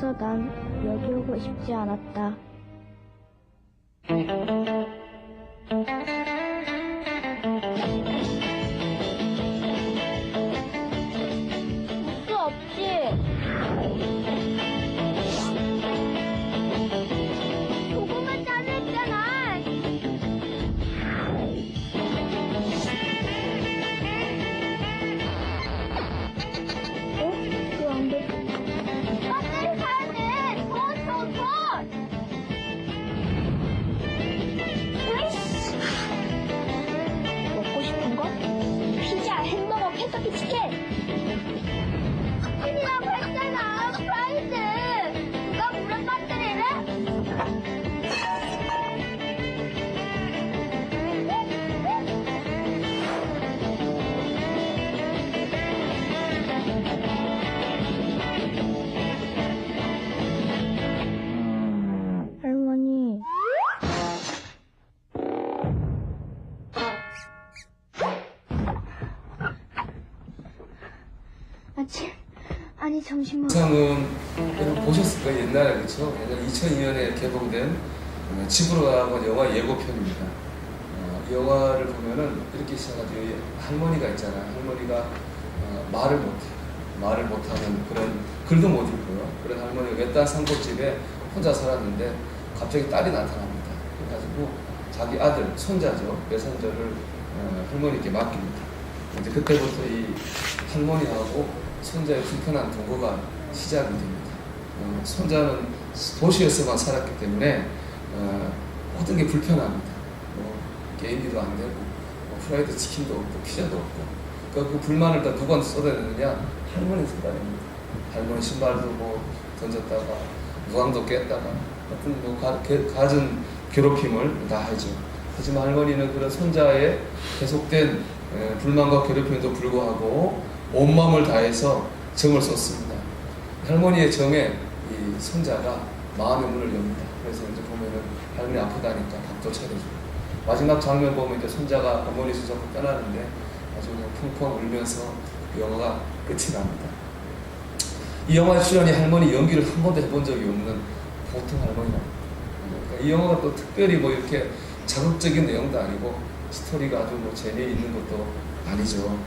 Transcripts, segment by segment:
그래서 난 여기 오고 싶지 않았다. 수 없지. 조금만 잘렸잖아. 그거 안 돼. 배터리 사야 돼. 더. 먹고 싶은 거? 피자, 햄버거, 켄터키 치킨. 치킨이라고 했잖아. 프라이드. 누가 물에 배터리를? 할머니. 아니 잠시만. 영상은 여러분 보셨을 거예요. 옛날에 그렇죠? 옛날 2002년에 개봉된 집으로 가는 영화 예고편입니다. 이 영화를 보면은 이렇게 시작하죠. 할머니가 있잖아요. 할머니가 말을 못해요. 말을 못하는 그런 글도 못 읽고요. 그런 할머니가 외딴 산골집에 혼자 살았는데 갑자기 딸이 나타납니다. 그래가지고 자기 아들, 손자죠. 외손자를 할머니께 맡깁니다. 이제 그때부터 이 할머니하고 손자의 불편한 동거가 시작이 됩니다. 손자는 도시에서만 살았기 때문에 모든 게 불편합니다. 게임기도 안 되고 프라이드 치킨도 없고 피자도 없고 그 불만을 다 누구한테 쏟아내느냐? 할머니 쏟아냅니다. 할머니 신발도 뭐 던졌다가 무광도 깼다가 하여튼 뭐 갖은 괴롭힘을 다 하죠. 하지만 할머니는 그런 손자의 계속된 불만과 괴롭힘에도 불구하고 온 마음을 다해서 정을 쏟습니다. 할머니의 정에 이 손자가 마음의 문을 엽니다. 그래서 이제 보면은 할머니 아프다니까 밥도 차려주고 마지막 장면 보면 이제 손자가 어머니 손잡고 떠나는데 아주 그냥 펑펑 울면서 그 영화가 끝이 납니다. 이 영화에 출연이 할머니 연기를 한 번도 해본 적이 없는 보통 할머니랍니다. 그러니까 이 영화가 또 특별히 뭐 이렇게 자극적인 내용도 아니고 스토리가 아주 뭐 재미있는 것도 아니죠.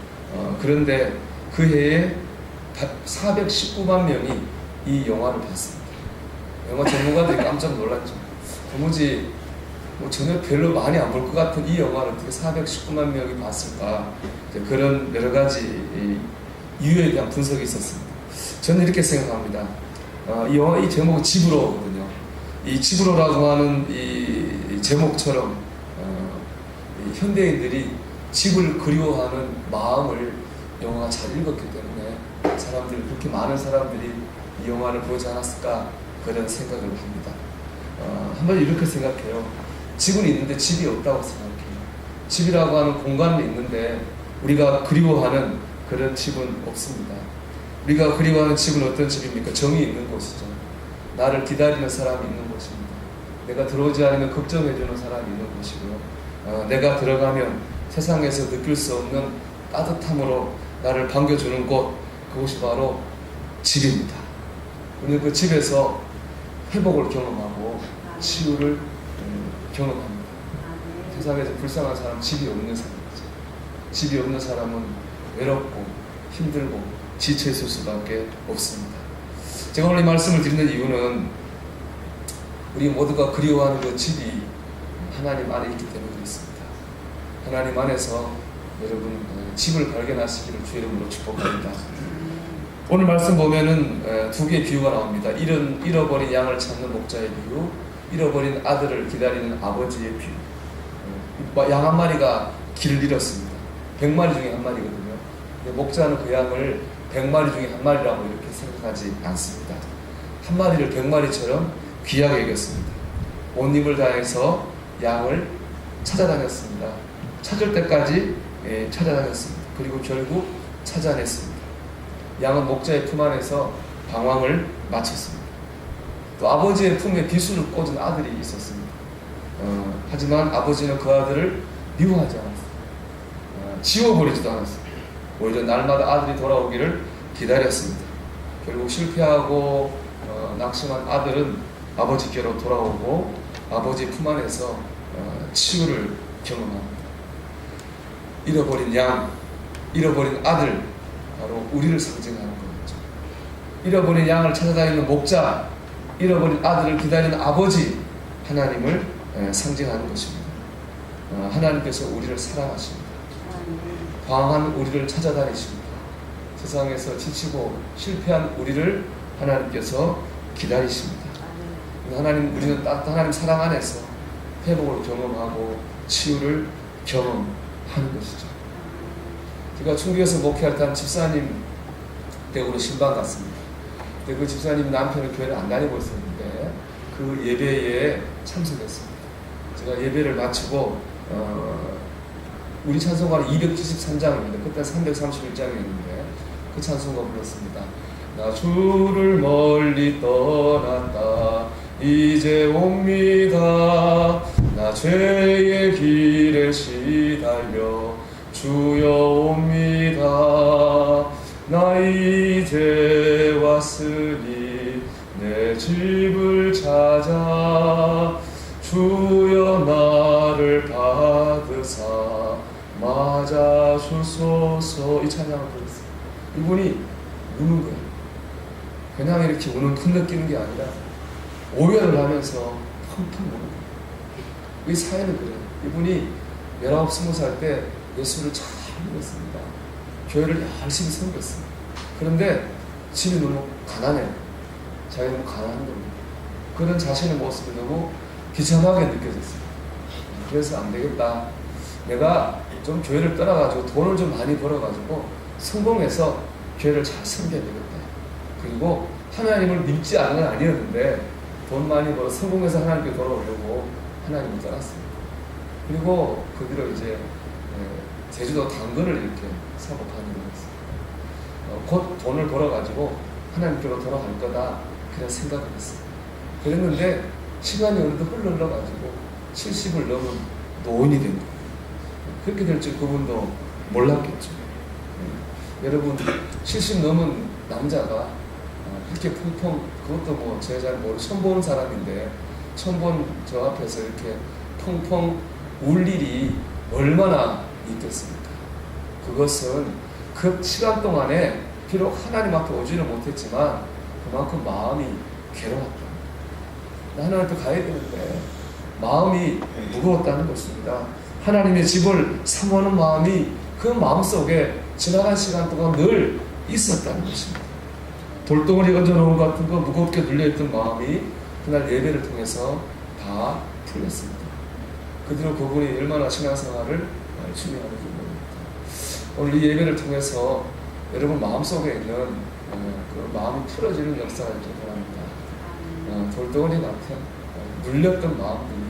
그런데 그 해에 419만 명이 이 영화를 봤습니다. 영화 전문가들이 깜짝 놀랐죠. 도무지 뭐 전혀 별로 많이 안 볼 것 같은 이 영화를 어떻게 419만 명이 봤을까? 그런 여러 가지 이유에 대한 분석이 있었습니다. 저는 이렇게 생각합니다. 이 영화 이 제목은 집으로거든요. 이 집으로라고 하는 이 제목처럼 이 현대인들이 집을 그리워하는 마음을 영화가 잘 읽었기 때문에 사람들이 그렇게 많은 사람들이 이 영화를 보지 않았을까 그런 생각을 합니다. 한번 이렇게 생각해요. 집은 있는데 집이 없다고 생각해요. 집이라고 하는 공간은 있는데 우리가 그리워하는 그런 집은 없습니다. 우리가 그리워하는 집은 어떤 집입니까? 정이 있는 곳이죠. 나를 기다리는 사람이 있는 곳입니다. 내가 들어오지 않으면 걱정해주는 사람이 있는 곳이고요. 내가 들어가면 세상에서 느낄 수 없는 따뜻함으로 나를 반겨주는 곳, 그곳이 바로 집입니다. 우리는 그 집에서 회복을 경험하고 치유를 경험합니다. 세상에서 불쌍한 사람은 집이 없는 사람이죠. 집이 없는 사람은 외롭고 힘들고 지쳐있을 수밖에 없습니다. 제가 오늘 이 말씀을 드리는 이유는 우리 모두가 그리워하는 그 집이 하나님 안에 있기 때문에 그렇습니다. 하나님 안에서 여러분 집을 발견하시기를 주의 이름으로 축복합니다. 오늘 말씀 보면은 두 개의 비유가 나옵니다. 잃어버린 양을 찾는 목자의 비유, 잃어버린 아들을 기다리는 아버지의 비유. 양 한 마리가 길을 잃었습니다. 100마리 중에 한 마리거든요. 근데 목자는 그 양을 100마리 중에 한 마리라고 이렇게 생각하지 않습니다. 한 마리를 100마리처럼 귀하게 여겼습니다. 온 힘을 다해서 양을 찾아다녔습니다. 찾을 때까지 찾아다녔습니다. 그리고 결국 찾아냈습니다. 양은 목자의 품 안에서 방황을 마쳤습니다. 또 아버지의 품에 비수를 꽂은 아들이 있었습니다. 하지만 아버지는 그 아들을 미워하지 않았습니다. 지워버리지도 않았습니다. 오히려 날마다 아들이 돌아오기를 기다렸습니다. 결국 실패하고 낙심한 아들은 아버지께로 돌아오고 아버지 품 안에서 치유를 경험합니다. 잃어버린 양, 잃어버린 아들, 바로 우리를 상징하는 거죠. 잃어버린 양을 찾아다니는 목자, 잃어버린 아들을 기다리는 아버지, 하나님을 상징하는 것입니다. 하나님께서 우리를 사랑하십니다. 방황한 우리를 찾아다니십니다. 세상에서 지치고 실패한 우리를 하나님께서 기다리십니다. 하나님, 우리는 따뜻한 하나님 사랑 안에서 회복을 경험하고 치유를 경험하는 것이죠. 제가 충주에서 목회할 때 한 집사님 댁으로 신방 갔습니다. 근데 그 집사님 남편은 교회를 안 다니고 있었는데 그 예배에 참석했습니다. 제가 예배를 마치고 우리 찬송가는 273장입니다. 그때 331장이었는데 그 찬송가 불렀습니다. 나 주를 멀리 떠났다 이제 옵니다. 나 죄의 길에 시달려 주여 옵니다. 나 이제 왔으니 내 집을 찾아 주여 나를 받으사 맞아주소서. 이 찬양을 부르겠습니다. 이분이 우는 거예요. 그냥 이렇게 우는 큰 느끼는 게 아니라 오열을 하면서 펑펑 우는 거예요. 이 사연은 그래요. 이분이 19, 20살 때 예수를 잘 믿었습니다. 교회를 열심히 섬겼습니다. 그런데 집이 너무 가난해요. 자기가 너무 가난한 겁니다. 그런 자신의 모습이 너무 비참하게 느껴졌어요. 그래서 안 되겠다. 내가 좀 교회를 떠나가지고 돈을 좀 많이 벌어가지고 성공해서 교회를 잘 섬겨야 되겠다. 그리고 하나님을 믿지 않은 건 아니었는데 돈 많이 벌어 성공해서 하나님께 돌아오려고 하나님을 떠났습니다. 그리고 그 뒤로 이제 제주도 당근을 이렇게 사업하는 거였어요. 곧 돈을 벌어가지고 하나님께로 돌아갈 거다 그런 생각을 했어요. 그랬는데 시간이 어느덧 흘러가지고 70을 넘은 노인이 된 거예요. 그렇게 될 줄 그분도 몰랐겠죠. 여러분 70 넘은 남자가 이렇게 펑펑, 그것도 뭐 제가 잘 모르고 처음 보는 사람인데 처음 본 저 앞에서 이렇게 펑펑 울 일이 얼마나 있겠습니까? 그것은 그 시간 동안에 비록 하나님 앞에 오지는 못했지만 그만큼 마음이 괴로웠다. 하나님 앞에 가야 되는데 마음이 무거웠다는 것입니다. 하나님의 집을 사모하는 마음이 그 마음속에 지나간 시간 동안 늘 있었다는 것입니다. 돌덩어리 얹어놓은 것 같은 거 무겁게 눌려있던 마음이 그날 예배를 통해서 다 풀렸습니다. 그 뒤로 그분이 얼마나 신앙생활을 열심히 하는지 모릅니다. 오늘 이 예배를 통해서 여러분 마음속에 있는 그 마음이 풀어지는 역사가 있길 바랍니다. 돌덩어리 같은 눌렸던 마음들이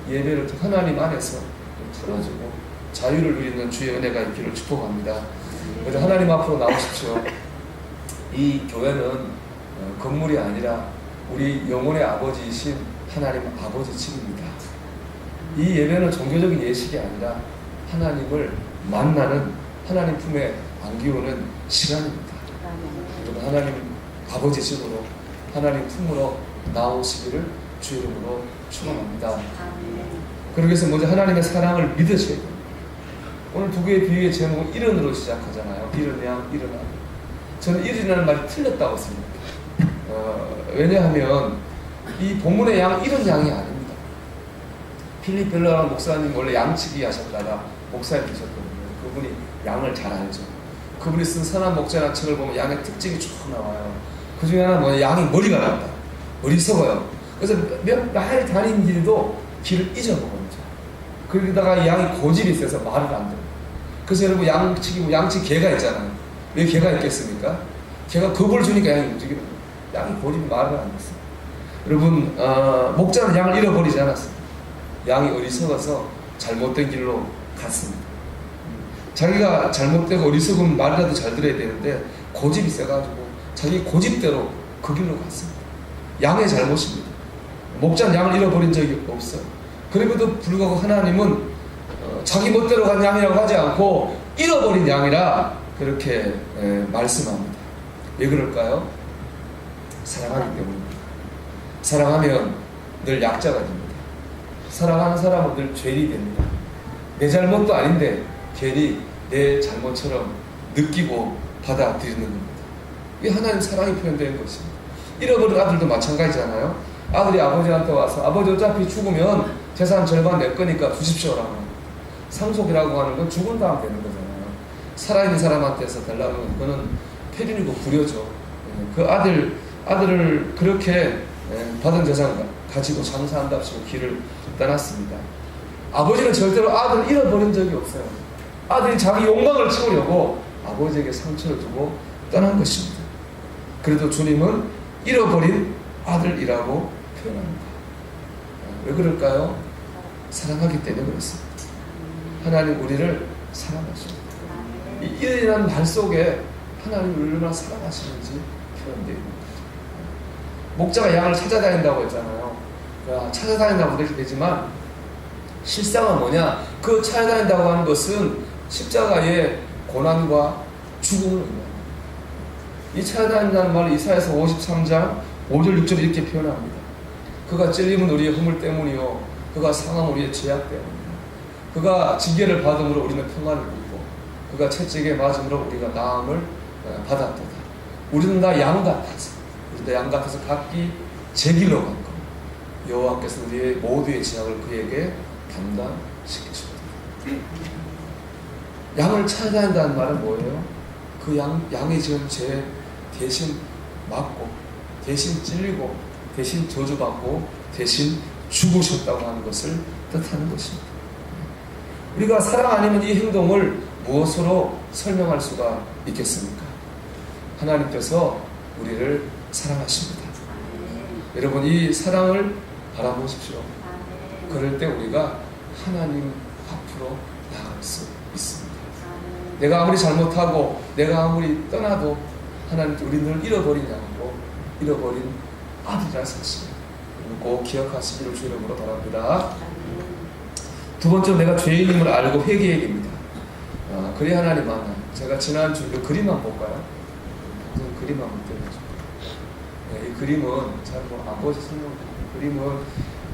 예배를 통해 하나님 안에서 풀어지고 자유를 누리는 주의 은혜가 있기를 축복합니다. 그래서 하나님 앞으로 나오십시오. 이 교회는 건물이 아니라 우리 영혼의 아버지이신 하나님 아버지 집입니다. 이 예배는 종교적인 예식이 아니라 하나님을 만나는 하나님 품에 안기우는 시간입니다. 여러분 하나님 아버지 집으로 하나님 품으로 나오시기를 주 이름으로 축원합니다. 그러기 위해서 먼저 하나님의 사랑을 믿으셔야 됩니다. 오늘 두 개의 비유의 제목은 일언으로 시작하잖아요. 일언 양, 일언 아들. 저는 일이라는 말이 틀렸다고 생각해요. 왜냐하면 이 본문의 양, 일언 양이 아닙니다. 필립 벨러라는 목사님 원래 양치기 하셨다가 목사님 되셨거든요. 그분이 양을 잘 알죠. 그분이 쓴 선한 목자라는 책을 보면 양의 특징이 쭉 나와요. 그 중에 하나는 뭐냐, 양이 머리가 낮다. 어리석어요. 그래서 몇 날 다닌 길도 길을 잊어먹었죠. 그러다가 양이 고집이 있어서 말을 안 들어요. 그래서 여러분 양치기, 양치 개가 있잖아요. 왜 개가 있겠습니까? 개가 겁을 주니까 양이 움직이는 거예요. 양이 고집이 말을 안 했어요. 여러분 목자는 양을 잃어버리지 않았어요. 양이 어리석어서 잘못된 길로 갔습니다. 자기가 잘못되고 어리석은 말이라도 잘 들어야 되는데 고집이 세가지고 자기 고집대로 그 길로 갔습니다. 양의 잘못입니다. 목자는 양을 잃어버린 적이 없어요. 그럼에도 불구하고 하나님은 자기 멋대로 간 양이라고 하지 않고 잃어버린 양이라 그렇게 말씀합니다. 왜 그럴까요? 사랑하기 때문입니다. 사랑하면 늘 약자가 됩니다. 사랑하는 사람은 늘 죄인이 됩니다. 내 잘못도 아닌데 괜히 내 잘못처럼 느끼고 받아들이는 겁니다. 이게 하나님 사랑이 표현되는 것입니다. 잃어버린 아들도 마찬가지잖아요. 아들이 아버지한테 와서 아버지 어차피 죽으면 재산 절반 낼 거니까 주십시오라고. 상속이라고 하는 건 죽은 다음 되는 거잖아요. 살아있는 사람한테서 달라면 그거는 폐륜이고 불효죠. 그 아들을 그렇게 받은 재산 가지고 장사한답시고 길을 떠났습니다. 아버지는 절대로 아들을 잃어버린 적이 없어요. 아들이 자기 욕망을 채우려고 아버지에게 상처를 주고 떠난 것입니다. 그래도 주님은 잃어버린 아들이라고 표현합니다. 왜 그럴까요? 사랑하기 때문에 그렇습니다. 하나님 우리를 사랑하십니다. 이 일이라는 말 속에 하나님을 얼마나 사랑하시는지 표현되어 있습니다. 목자가 양을 찾아다닌다고 했잖아요. 찾아다닌다고 되지만 실상은 뭐냐? 그 찾아다닌다고 하는 것은 십자가의 고난과 죽음을 의미합니다. 이 찾아다닌다는 말을 이사야서 53장 5절 6절 이렇게 표현합니다. 그가 찔림은 우리의 허물 때문이요 그가 상함은 우리의 죄악 때문이요 그가 징계를 받음으로 우리는 평안을 누리고 그가 채찍에 맞음으로 우리가 나음을 받았도다. 우리는 다 양 같아서 각기 제 길로 간 것. 여호와께서 우리의 모두의 죄악을 그에게 담당시키셨다. 양을 찾아다닌다는 말은 뭐예요? 그 양이 지은 죄 대신 맞고 대신 찔리고 대신 저주받고 대신 죽으셨다고 하는 것을 뜻하는 것입니다. 우리가 사랑 아니면 이 행동을 무엇으로 설명할 수가 있겠습니까? 하나님께서 우리를 사랑하십니다. 여러분 이 사랑을 바라보십시오. 그럴 때 우리가 하나님 앞으로 나아갈 수 있습니다. 내가 아무리 잘못하고 내가 아무리 떠나도 하나님 우리 늘 잃어버린 양으로 잃어버린 아들이라 사실 꼭 기억하시기를 주 이름으로 바랍니다. 두 번째로 내가 죄인임을 알고 회개해야 됩니다. 그래야 하나님 만나. 제가 지난주 그 그림 한번 볼까요? 그림 한번 띄워주세요. 이 그림은 잘 안 보셨어요? 그림은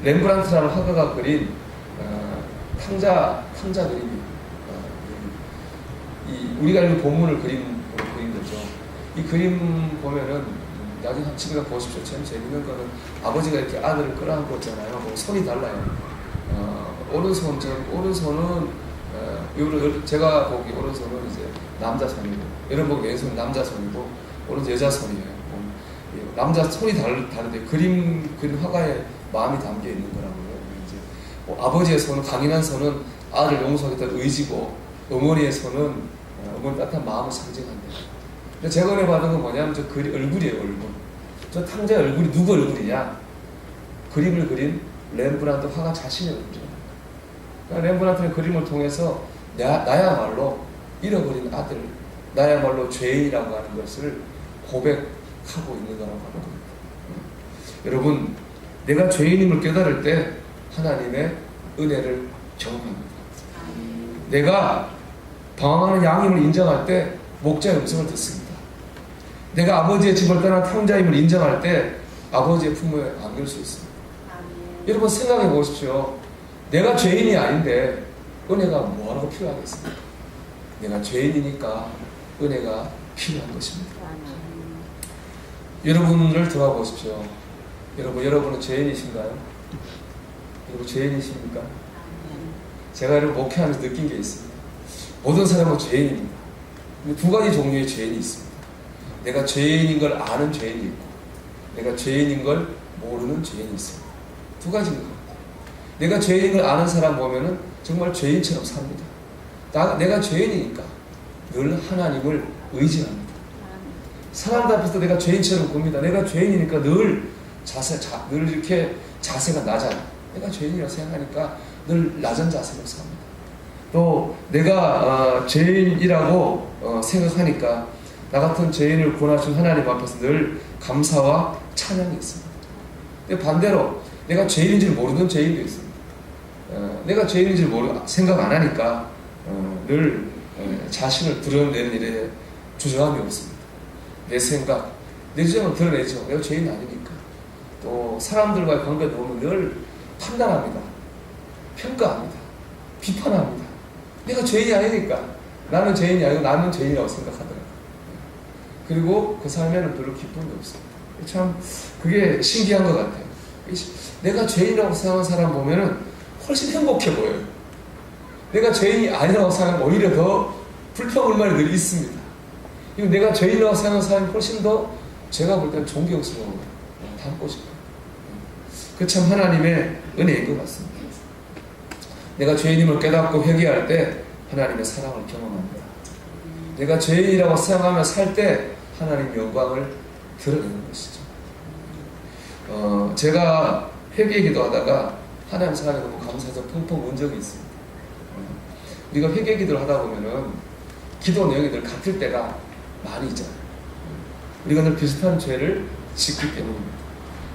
렘브란트라는 화가가 그린 탕자 그림이에요. 우리가 읽는 본문을 그림으로 그린 거죠. 이 그림 보면은 나중에 집에 가서 보십시오. 참 재밌는 거는 아버지가 이렇게 아들을 끌어안고 있잖아요. 손이 달라요. 오른손은 제가 보기 오른손은 이제 남자 손이고, 여러분 보기 왼손은 남자 손이고, 오른손 여자 손이에요. 남자 손이 다른데 그림 화가의 마음이 담겨 있는 거라고요. 이제 아버지의 손은 강인한 손은 아들을 용서하겠다는 의지고, 어머니의 손은 어머니 따뜻한 마음을 상징한대요. 근데 제가 은혜 받은 건 뭐냐면 저 얼굴이에요, 얼굴. 저 탕자의 얼굴이 누구 얼굴이냐? 그림을 그린 렘브란트 화가 자신의 얼굴이에요. 그러니까 렘브란트의 그림을 통해서 나야말로 잃어버린 아들, 나야말로 죄인이라고 하는 것을 고백하고 있는 거라고 하는 겁니다. 여러분, 내가 죄인임을 깨달을 때 하나님의 은혜를 경험합니다. 내가 방황하는 양임을 인정할 때 목자의 음성을 듣습니다. 내가 아버지의 집을 떠난 탕자임을 인정할 때 아버지의 품에 안길 수 있습니다. 여러분 생각해 보십시오. 내가 죄인이 아닌데 은혜가 뭐하라고 필요하겠습니까? 내가 죄인이니까 은혜가 필요한 것입니다. 여러분을 돌아보십시오. 여러분은 죄인이신가요? 여러분 죄인이십니까? 제가 여러분 목회하면서 느낀 게 있습니다. 모든 사람은 죄인입니다. 근데 두 가지 종류의 죄인이 있습니다. 내가 죄인인 걸 아는 죄인이 있고 내가 죄인인 걸 모르는 죄인이 있습니다. 두 가지입니다. 내가 죄인인 걸 아는 사람 보면은 정말 죄인처럼 삽니다. 내가 죄인이니까 늘 하나님을 의지합니다. 사람 앞에서 내가 죄인처럼 봅니다. 내가 죄인이니까 늘 이렇게 자세가 낮아요. 내가 죄인이라고 생각하니까 늘 낮은 자세로 삽니다. 또 내가 죄인이라고 생각하니까 나 같은 죄인을 구원하신 하나님 앞에서 늘 감사와 찬양이 있습니다. 근데 반대로 내가 죄인인지를 모르는 죄인도 있습니다. 내가 죄인인지를 생각 안 하니까 늘 자신을 드러내는 일에 주저함이 없습니다. 내 생각, 내 주장을 드러내죠. 내가 죄인 아니니까. 또 사람들과의 관계도 보면 늘 판단합니다. 평가합니다. 비판합니다. 내가 죄인이 아니니까. 나는 죄인이 아니고 나는 죄인이라고 생각하더라고요. 그리고 그 삶에는 별로 기쁨이 없습니다. 참 그게 신기한 것 같아요. 내가 죄인이라고 생각하는 사람 보면은 훨씬 행복해 보여요. 내가 죄인이 아니라고 생각하면 오히려 더 불평불만이 늘 있습니다. 그리고 내가 죄인이라고 생각하는 사람이 훨씬 더 제가 볼 때는 존경스러워 닮고 싶어요. 그 참 하나님의 은혜인 것 같습니다. 내가 죄인임을 깨닫고 회개할 때 하나님의 사랑을 경험합니다. 내가 죄인이라고 생각하며 살 때 하나님의 영광을 드러내는 것이죠. 제가 회개 기도하다가 하나님 사랑에 너무 감사해서 펑펑 운 적이 있습니다. 우리가 회개 기도를 하다 보면은 기도 내용이 늘 같을 때가 많이 있잖아요. 우리가 늘 비슷한 죄를 짓기 때문입니다.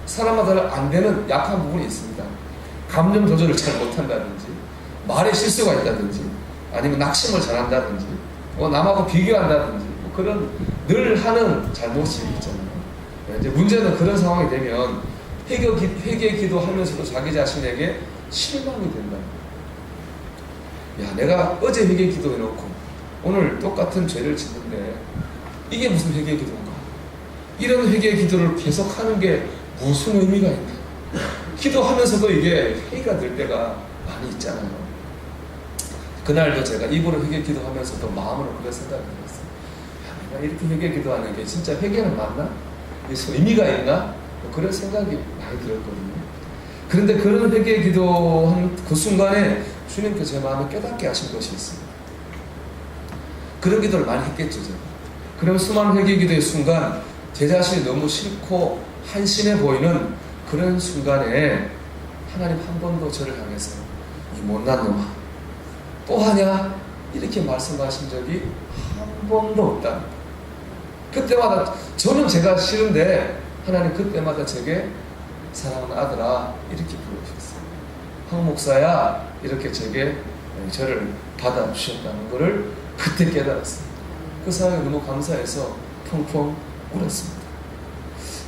사람마다 안 되는 약한 부분이 있습니다. 감정 조절을 잘 못한다든지, 말에 실수가 있다든지, 아니면 낙심을 잘한다든지, 남하고 비교한다든지, 그런 늘 하는 잘못이 있잖아요. 이제 문제는 그런 상황이 되면 회개 기도하면서도 자기 자신에게 실망이 된다. 야, 내가 어제 회개 기도해놓고 오늘 똑같은 죄를 짓는데 이게 무슨 회개 기도인가? 이런 회개 기도를 계속하는 게 무슨 의미가 있나? 기도하면서도 이게 회의가 될 때가 많이 있잖아요. 그날도 제가 입으로 회개 기도하면서도 마음으로 그런 생각이 들었어요. 야, 내가 이렇게 회개 기도하는 게 진짜 회개는 맞나? 의미가 있나? 그런 생각이 많이 들었거든요. 그런데 그런 회개 기도한 그 순간에 주님께서 제 마음을 깨닫게 하신 것이 있습니다. 그런 기도를 많이 했겠죠, 제가. 그러면 수많은 회개 기도의 순간 제 자신이 너무 싫고 한심해 보이는 그런 순간에 하나님 한 번도 저를 향해서 이 못난 놈아 또 하냐? 이렇게 말씀하신 적이 한 번도 없다. 그때마다 저는 제가 싫은데 하나님 그때마다 제게 사랑하는 아들아 이렇게 불러주셨어요. 황 목사야 이렇게 제게 저를 받아주셨다는 것을 그때 깨달았습니다. 그 상황에 너무 감사해서 펑펑 울었습니다.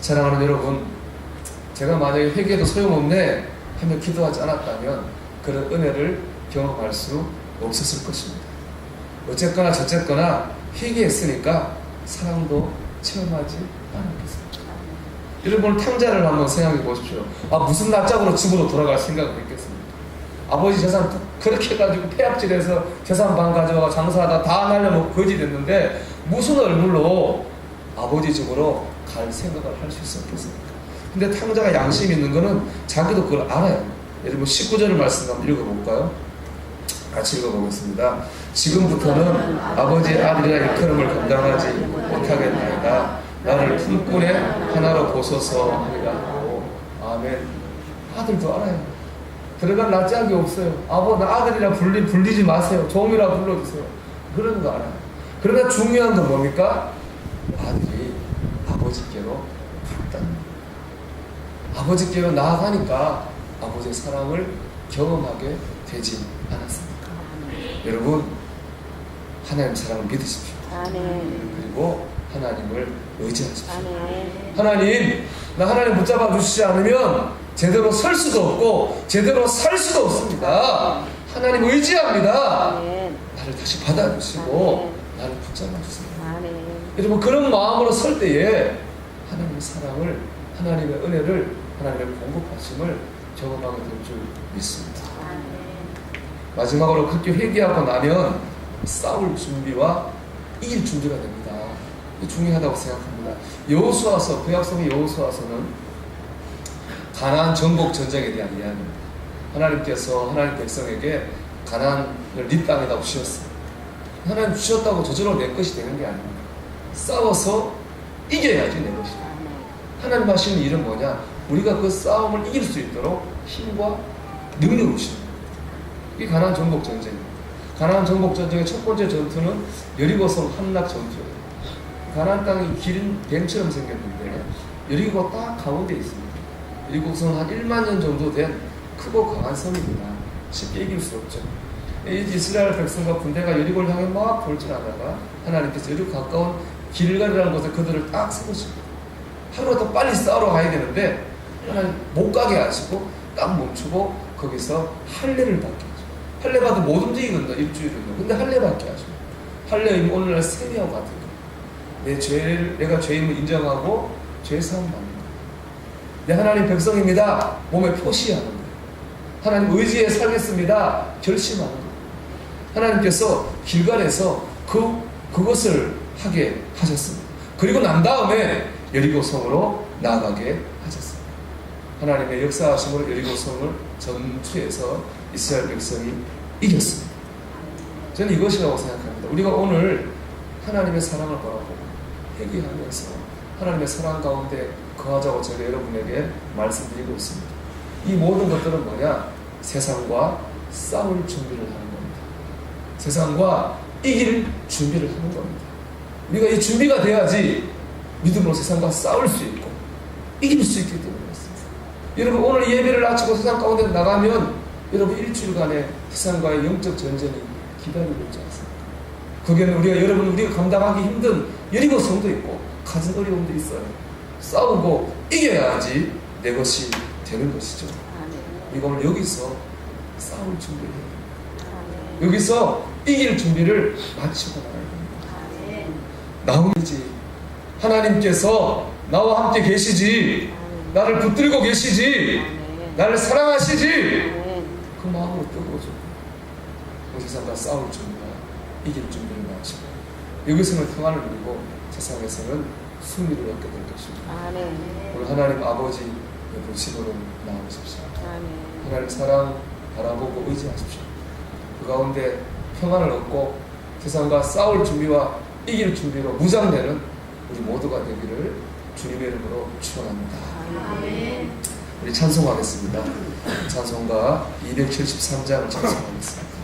사랑하는 여러분, 제가 만약에 회개해도 소용없네 하며 기도하지 않았다면 그런 은혜를 경험할 수 없었을 것입니다. 어쨌거나 저쨌거나 회개했으니까 사랑도 체험하지 않았겠습니다. 여러분 탕자를 한번 생각해 보십시오. 무슨 낯짝으로 집으로 돌아갈 생각을 했겠습니까? 아버지 재산 그렇게 해가지고 폐업질해서 재산 반 가져와 장사하다 다 날려먹고 거지 됐는데 무슨 얼굴로 아버지 집으로 갈 생각을 할 수 있었겠습니까? 근데 탕자가 양심 있는 거는 자기도 그걸 알아요. 여러분 19절을 말씀 한번 읽어볼까요? 같이 읽어보겠습니다. 지금부터는 아버지의 아들이라 일컬음을 감당하지 못하겠나이다. 나를 품꾼의 하나로 보소서 하리라. 아멘. 아들도 알아요. 들어갈 낯짝이 없어요. 나 아들이라 불리지 마세요. 종이라 불러주세요. 그런 거 알아요. 그러나 중요한 건 뭡니까? 아들이 아버지께로 갔다. 아버지께로 나아가니까 아버지의 사랑을 경험하게 되지 않았습니까? 여러분 하나님 사랑을 믿으십시오. 아멘. 그리고 하나님을 의지하십시오. 아멘. 하나님, 나 하나님 붙잡아 주시지 않으면 제대로 설 수도 없고 제대로 살 수도 없습니다. 하나님 의지합니다. 아멘. 나를 다시 받아주시고 나를 붙잡아 주세요. 아멘. 여러분 그런 마음으로 설 때에 하나님의 사랑을, 하나님의 은혜를, 하나님의 공급하심을 경험하게 될 줄 믿습니다. 마지막으로 그렇게 회개하고 나면 싸울 준비와 이길 준비가 됩니다. 중요하다고 생각합니다. 여호수아서, 구약성의 여호수아서는 가나안 정복 전쟁에 대한 이야기입니다. 하나님께서 하나님 백성에게 가나안을 네 땅에다 주셨어요. 하나님 주셨다고 저절로 내 것이 되는 게 아닙니다. 싸워서 이겨야지 내 것이다. 하나님 하시는 일은 뭐냐? 우리가 그 싸움을 이길 수 있도록 힘과 능력을 주십니다. 이게 가나안 정복 전쟁입니다. 가나안 정복 전쟁의 첫 번째 전투는 여리고성 함락 전투예요. 가나안 땅이 긴 뱀처럼 생겼는데 여리고 딱 가운데 있습니다. 여리고성은 한 1만 년 정도 된 크고 강한 섬입니다. 쉽게 이길 수 없죠. 이스라엘 백성과 군대가 여리고를 향해 막 돌진하다가 하나님께서 여리고 가까운 길갈이라는 곳에 그들을 딱 세우십니다. 하루라도 빨리 싸우러 가야 되는데 하나님 못 가게 하시고 딱 멈추고 거기서 할례를 받게 하죠. 할례 받으면 못 움직이거든요. 일주일은요. 근데 할례 받게 하죠. 할례는 오늘날 세미와 같은 거예요. 내 죄를, 내가 죄임을 인정하고 죄 사함 받는 거예요. 내 하나님 백성입니다. 몸에 표시하는 거예요. 하나님 의지에 살겠습니다. 결심하는 거예요. 하나님께서 길갈에서 그것을 하게 하셨습니다. 그리고 난 다음에 여리고성으로 나아가게 하셨습니다. 하나님의 역사하심으로 여리고성을 전투에서 이스라엘 백성이 이겼습니다. 저는 이것이라고 생각합니다. 우리가 오늘 하나님의 사랑을 바라보고 회개하면서 하나님의 사랑 가운데 거하자고 제가 여러분에게 말씀드리고 있습니다. 이 모든 것들은 뭐냐? 세상과 싸울 준비를 하는 겁니다. 세상과 이길 준비를 하는 겁니다. 우리가 이 준비가 돼야지 믿음으로 세상과 싸울 수 있고 이길 수 있기 때문에 그렇습니다. 여러분 오늘 예배를 마치고 세상 가운데 나가면 여러분 일주일간의 세상과의 영적 전쟁이 기다리고 있지 않습니까? 거기에는 우리가 감당하기 힘든 여리고성도 있고 가진 어려움도 있어요. 싸우고 이겨야지 내 것이 되는 것이죠. 우리가 오늘 여기서 싸울 준비를 해야 됩니다. 여기서 이길 준비를 마치고 나가야 됩니다. 나오지. 하나님께서 나와 함께 계시지. 나를 붙들고 계시지. 나를 사랑하시지. 그 마음으로 뜨거워져. 세상과 싸울 준비와 이길 준비를 마치고 여기서는 평안을 누리고 세상에서는 승리를 얻게 될 것입니다. 오늘 하나님 아버지 보시고는 나오십시오. 하나님 사랑 바라보고 의지하십시오. 그 가운데 평안을 얻고 세상과 싸울 준비와 이길 준비로 무장되는 우리 모두가 되기를 주님의 이름으로 축원합니다. 우리 찬송하겠습니다. 찬송가 273장을 찬송하겠습니다.